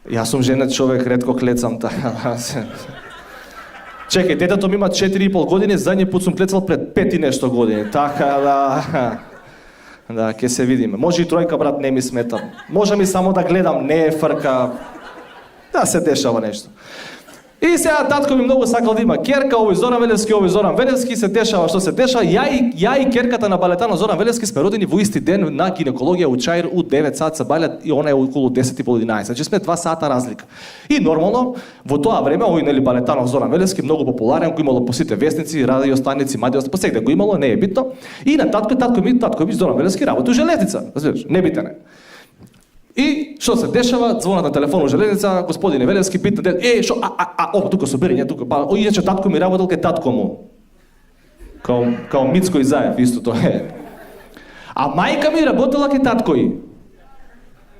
Јас сум женат човек, ретко клецам така. Чекај, детето ми има 4,5 години, задње пат сум клецал пред 5 и нешто години. Така да... Да, ќе се видиме. Може и тројка, брат, не ми смета. Може ми само да гледам, не е фрка. Да се дешава нешто. И сега татко ми многу сакал да има керка, овој Зоран Велевски, се дешава што се дешава. Ја и керката на балетано Зоран Велевски сме родени во исти ден на гинекологија у Чаир у 9 сат се балет и она е околу 10:30. Значи сме 2 сата разлика. И нормално во тоа време овој нели балетанов Зоран Велевски многу популарен, го имало по сите вестници, радио станици, мадио, по сегде го имало, не е битно. И на татко ми Зоран Велевски работи у железница, разбираш, не битен е. И што се дешава? Звонат на телефон у железница, господине Велевски пита дед, што тука со берење, тука, па иначе татко ми работел кај татко му. Као Мицко и Заев, истото е. А мајка ми работела кај татко и.